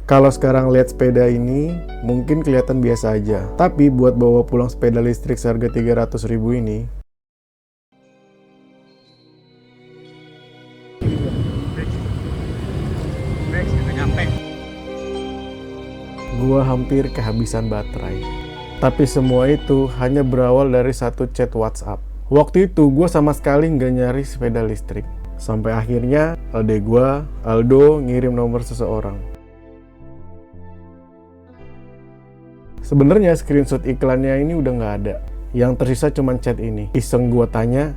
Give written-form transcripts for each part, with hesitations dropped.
Kalau sekarang lihat sepeda ini, mungkin kelihatan biasa aja. Tapi buat bawa pulang sepeda listrik seharga 300.000 ini, gua hampir kehabisan baterai. Tapi semua itu hanya berawal dari satu chat WhatsApp. Waktu itu gua sama sekali nggak nyari sepeda listrik. Sampai akhirnya adek gua, Aldo, ngirim nomor seseorang. Sebenarnya screenshot iklannya ini udah nggak ada. Yang tersisa cuma chat ini. Iseng gua tanya,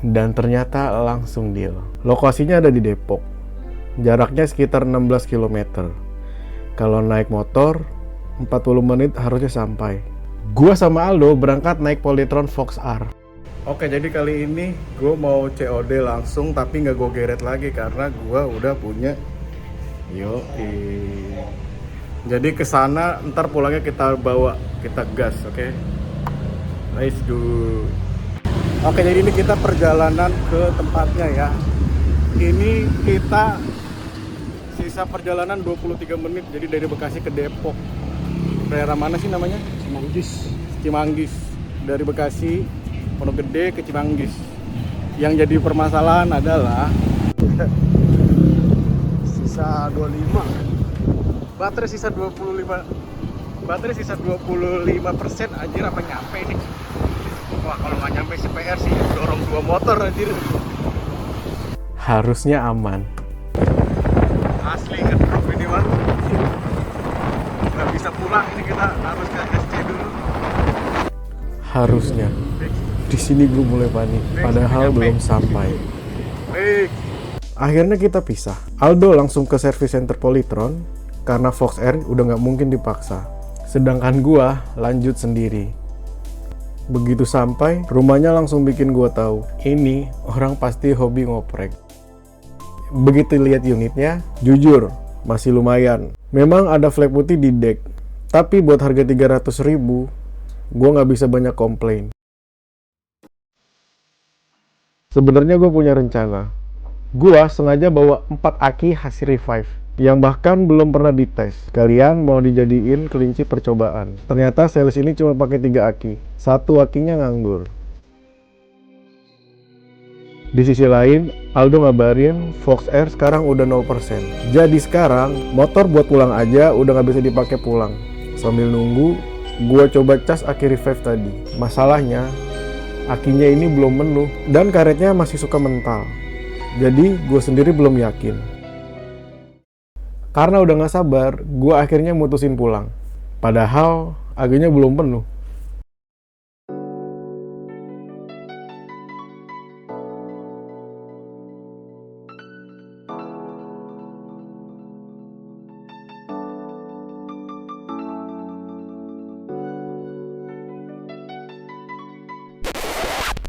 dan ternyata langsung deal. Lokasinya ada di Depok. Jaraknya sekitar 16 km. Kalau naik motor, 40 menit harusnya sampai. Gua sama Aldo berangkat naik Polytron Fox R. Oke, jadi kali ini gue mau COD langsung, tapi nggak gue geret lagi karena gue udah punya. Jadi kesana, ntar pulangnya kita bawa, kita gas, oke? Let's go. Oke, jadi ini kita perjalanan ke tempatnya ya. Ini kita sisa perjalanan 23 menit, jadi dari Bekasi ke Depok. Daerah mana sih namanya? Cimanggis. Dari Bekasi, Pondok Gede ke Cimanggis. Yang jadi permasalahan adalah sisa 25. Baterai sisa 25%, anjir, apa nyampe nih? Wah, kalau nggak nyampe sih PR sih, dorong 2 motor anjir. Harusnya aman. Asli ngedrop ini mah. Nggak bisa pulang, ini kita harus ke SC dulu. Harusnya. Di sini gue mulai panik, padahal belum sampai. Akhirnya kita pisah. Aldo langsung ke service center Polytron, karena Fox R udah nggak mungkin dipaksa. Sedangkan gua lanjut sendiri. Begitu sampai, rumahnya langsung bikin gua tahu, ini orang pasti hobi ngoprek. Begitu lihat unitnya, jujur, masih lumayan. Memang ada flek putih di deck, tapi buat harga 300.000, gua nggak bisa banyak komplain. Sebenarnya gua punya rencana. Gua sengaja bawa 4 aki hasil revive yang bahkan belum pernah dites. Kalian mau dijadiin kelinci percobaan. Ternyata sales ini cuma pakai 3 aki. 1 akinya nganggur. Di sisi lain, Aldo ngabarin Fox R sekarang udah 0%. Jadi sekarang motor buat pulang aja udah nggak bisa dipakai pulang. Sambil nunggu, gua coba cas aki revive tadi. Masalahnya, akinya ini belum penuh dan karetnya masih suka mental. Jadi gue sendiri belum yakin. Karena udah gak sabar, gue akhirnya mutusin pulang. Padahal aginya belum penuh.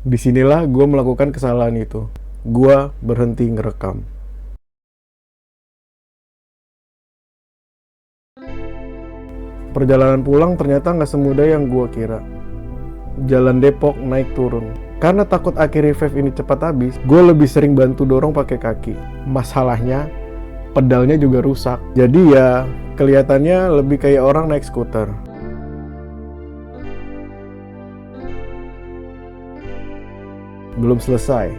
Disinilah gue melakukan kesalahan itu. Gue berhenti ngerekam. Perjalanan pulang ternyata nggak semudah yang gue kira. Jalan Depok naik turun. Karena takut aki revive ini cepat habis, gue lebih sering bantu dorong pakai kaki. Masalahnya, pedalnya juga rusak. Jadi ya, kelihatannya lebih kayak orang naik skuter. Belum selesai.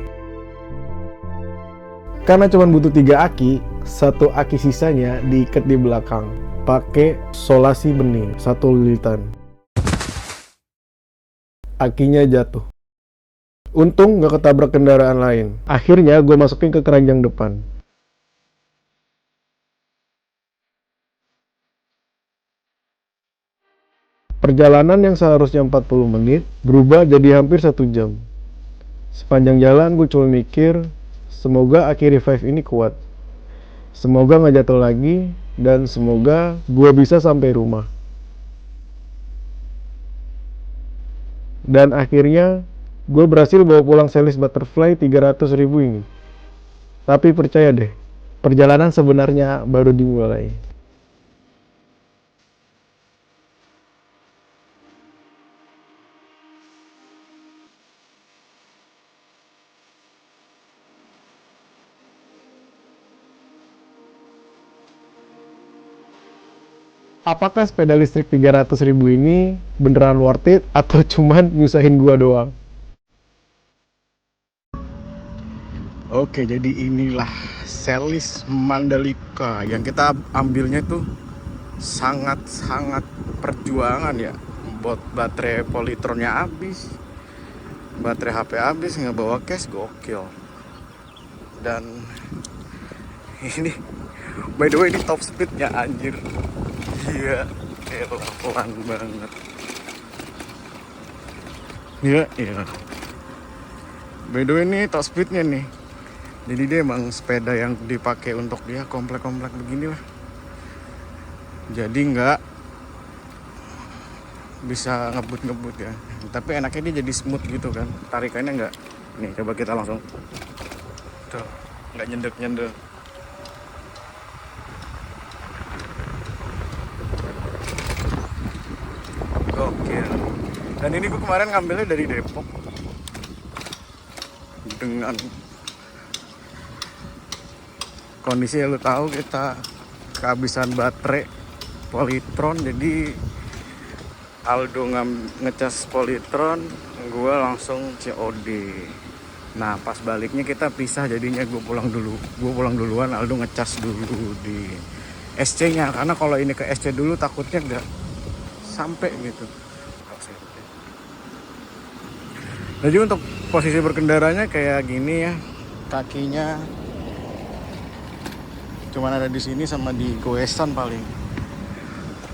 Karena cuma butuh 3 aki, 1 aki sisanya diikat di belakang pakai solasi bening 1 lilitan. Akinya jatuh. Untung nggak ketabrak kendaraan lain. Akhirnya gue masukin ke keranjang depan. Perjalanan yang seharusnya 40 menit berubah jadi hampir 1 jam. Sepanjang jalan gue cuma mikir, semoga aki revive ini kuat. Semoga nggak jatuh lagi, dan semoga gue bisa sampai rumah. Dan akhirnya gue berhasil bawa pulang series butterfly 300.000 ini. Tapi percaya deh, perjalanan sebenarnya baru dimulai. apakah sepeda listrik 300.000 ini beneran worth it atau cuman nyusahin gua doang? Oke, jadi inilah setlist Mandalika yang kita ambilnya tuh sangat-sangat perjuangan ya. Buat baterai Polytronnya habis, baterai HP habis, nggak bawa cash, gokil. Dan ini by the way ini top speednya anjir. Iya, pelan banget. Iya. By the way ini top speednya nih. Jadi dia emang sepeda yang dipakai untuk dia komplek-komplek begini lah. Jadi nggak bisa ngebut-ngebut ya. Tapi enaknya dia jadi smooth gitu kan. Tarikannya nggak. Nih coba kita langsung. Tuh, nggak nyendek-nyendek. Gokil. Dan ini gue kemarin ngambilnya dari Depok dengan kondisi yang lu tahu kita kehabisan baterai Polytron, jadi Aldo ngecas Polytron, gue langsung COD. Nah pas baliknya kita pisah, jadinya gue pulang duluan, Aldo ngecas dulu di SC nya, karena kalau ini ke SC dulu takutnya nggak sampai gitu. Jadi untuk posisi berkendaranya kayak gini ya, kakinya cuman ada di sini sama di goesan paling.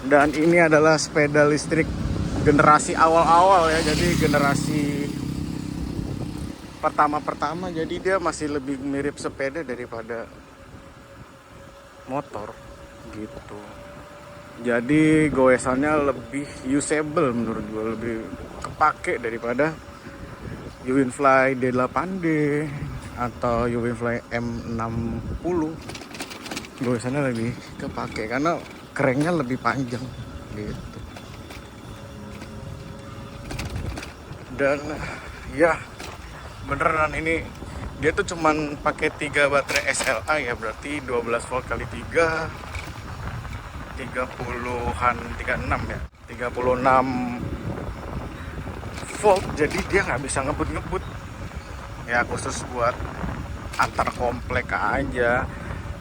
Dan ini adalah sepeda listrik generasi awal-awal ya, jadi generasi pertama-pertama, jadi dia masih lebih mirip sepeda daripada motor gitu. Jadi goesannya lebih usable menurut gue, lebih kepake daripada Uwinfly D8D atau Uwinfly M60. Goesannya lebih kepake karena kerennya lebih panjang gitu. Dan ya beneran ini dia tuh cuman pakai 3 baterai SLA ya, berarti 12 volt kali 3 30-an 36 ya, 36 volt, jadi dia nggak bisa ngebut-ngebut ya, khusus buat antar komplek aja.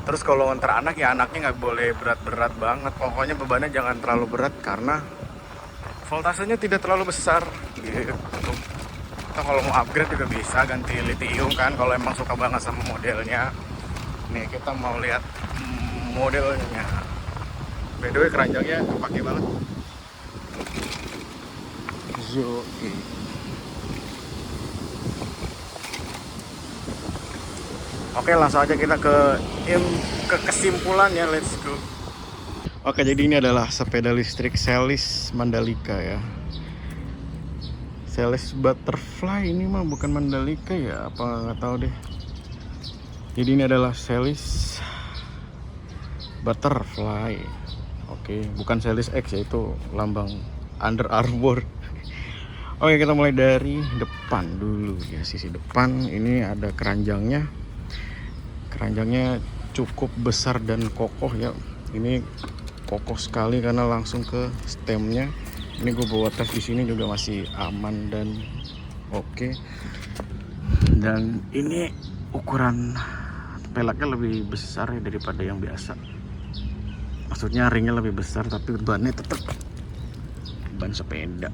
Terus kalau antar anak ya anaknya nggak boleh berat-berat banget, pokoknya bebannya jangan terlalu berat karena voltasenya tidak terlalu besar gitu. Kita kalau mau upgrade juga bisa ganti lithium kan kalau emang suka banget sama modelnya. Nih kita mau lihat modelnya. By the way keranjangnya kepake banget. Zoe. Oke, langsung aja kita ke kesimpulannya, let's go. Oke, jadi ini adalah sepeda listrik Setlist Mandalika ya. Setlist Butterfly ini mah bukan Mandalika ya, apa nggak tahu deh. Jadi ini adalah Setlist Butterfly. Oke, bukan Setlist X ya, itu lambang Under Armour. Oke, kita mulai dari depan dulu ya, sisi depan ini ada keranjangnya. Keranjangnya cukup besar dan kokoh ya. Ini kokoh sekali karena langsung ke stemnya. Ini gue bawa tes di sini juga masih aman dan oke. Dan ini ukuran peleknya lebih besar ya daripada yang biasa. Maksudnya ringnya lebih besar tapi bannya tetap ban sepeda.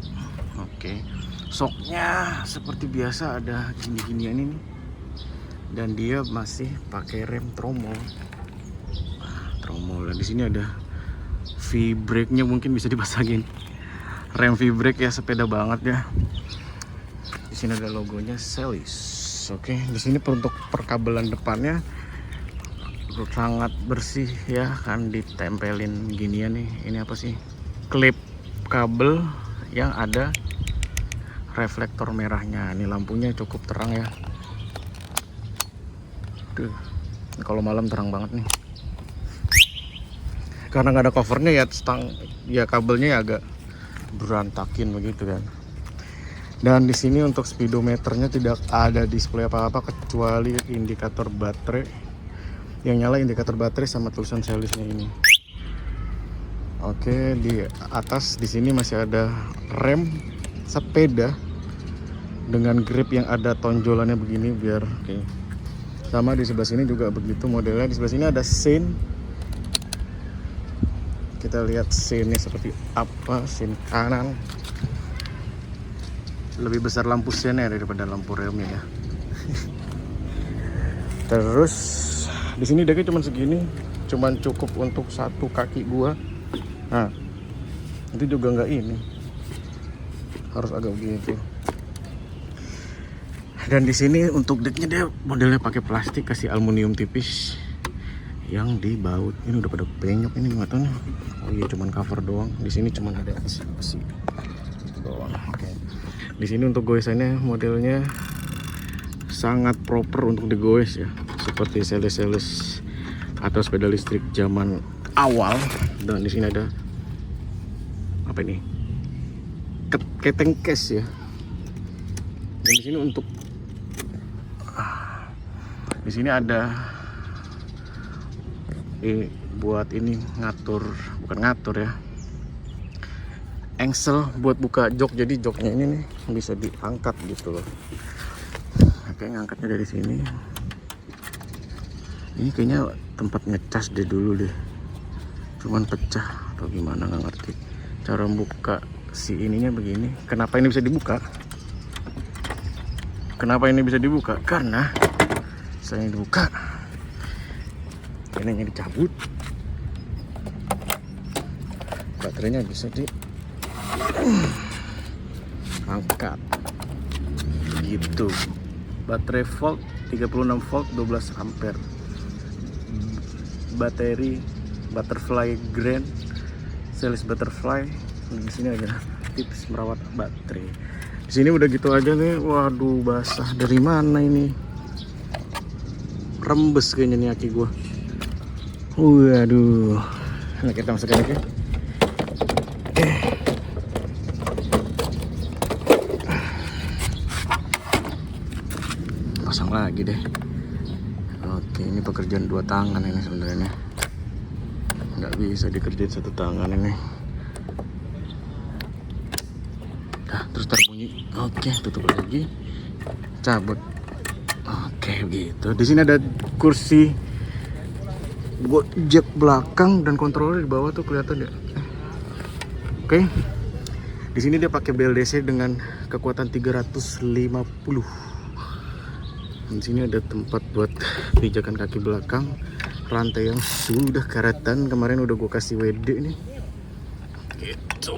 Oke. Shocknya seperti biasa ada gini-ginian ini. Dan dia masih pakai rem tromol. Dan di sini ada V-brake-nya, mungkin bisa dipasangin rem V-brake ya, sepeda banget ya. Di sini ada logonya Setlist. Oke, di sini untuk perkabelan depannya sangat bersih ya, kan ditempelin ginian nih. Ini apa sih? Klip kabel yang ada reflektor merahnya. Ini lampunya cukup terang ya. Kalau malam terang banget nih. Karena nggak ada covernya ya, ya kabelnya ya agak berantakin begitu kan. Dan di sini untuk speedometernya tidak ada display apa-apa kecuali indikator baterai. Yang nyala indikator baterai sama tulisan Setlistnya ini. Oke, di atas di sini masih ada rem sepeda dengan grip yang ada tonjolannya begini biar oke. Sama di sebelah sini juga begitu modelnya. Di sebelah sini ada sein. Kita lihat seinnya seperti apa. Sein kanan lebih besar lampu seinnya daripada lampu remnya ya. Terus di sini deknya cuma segini, cuman cukup untuk satu kaki gua. Nah, itu juga nggak ini, harus agak begitu. Dan di sini untuk deknya dia modelnya pakai plastik, kasih aluminium tipis yang dibaut. Ini udah pada penyok ini nggak tahu nih. Oh iya, cuman cover doang. Di sini cuman ada besi doang. Oke. Di sini untuk goesannya modelnya sangat proper untuk digoes ya, seperti seles-seles atau sepeda listrik zaman awal. Dan di sini ada apa ini? Keteng case ya. Dan di sini untuk di sini ada buat ini ngatur, bukan ngatur ya, engsel buat buka jok. Jadi joknya ini nih bisa diangkat gitu loh. Oke, ngangkatnya dari sini. Ini kayaknya tempat ngecas deh dulu deh, cuman pecah atau gimana nggak ngerti. Cara buka si ininya begini. Kenapa ini bisa dibuka? Karena saya dibuka, ininya dicabut, baterainya bisa diangkat gitu. Baterai volt 36 volt 12 ampere. Bateri butterfly grand series butterfly. Di sini aja tips merawat baterai. Di sini udah gitu aja nih. Waduh, basah dari mana ini? Rembes kayaknya nih aki gua. Waduh. Nah, kita masukin lagi. Pasang lagi deh. Oke, ini pekerjaan dua tangan ini sebenarnya. Nggak bisa dikerjain satu tangan ini. Dah, terus terbunyi. Oke, tutup lagi. Cabut. Oke, begitu. Di sini ada kursi jack belakang dan kontroler di bawah tuh kelihatan ya. Oke. Di sini dia pakai BLDC dengan kekuatan 350. Di sini ada tempat buat pijakan kaki belakang, rantai yang sudah karatan, kemarin udah gue kasih WD nih. Gitu.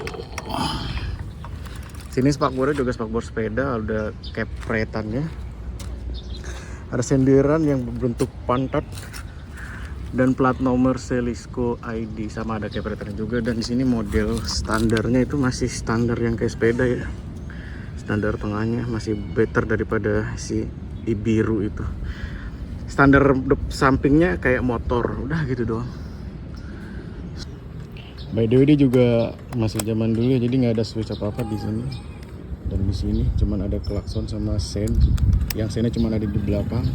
Sini spakbornya juga spakbor sepeda, ada kepretannya. Ada senderan yang berbentuk pantat dan plat nomor Selisco ID, sama ada kepretannya juga. Dan di sini model standarnya itu masih standar yang kayak sepeda ya. Standar tengahnya masih better daripada si biru itu. Standar sampingnya kayak motor, udah gitu doang. By the way, dia juga masih zaman dulu ya, jadi nggak ada switch apa-apa di sini. Dan di sini cuman ada klakson sama sen. Yang sennya cuma ada di belakang.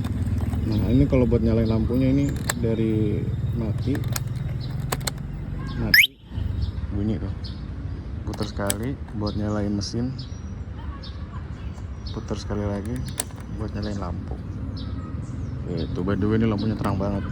Nah, ini kalau buat nyalain lampunya ini dari mati bunyi tuh. Putar sekali buat nyalain mesin. Putar sekali lagi buat nyalain lampu. Itu by the way, ini lampunya terang banget.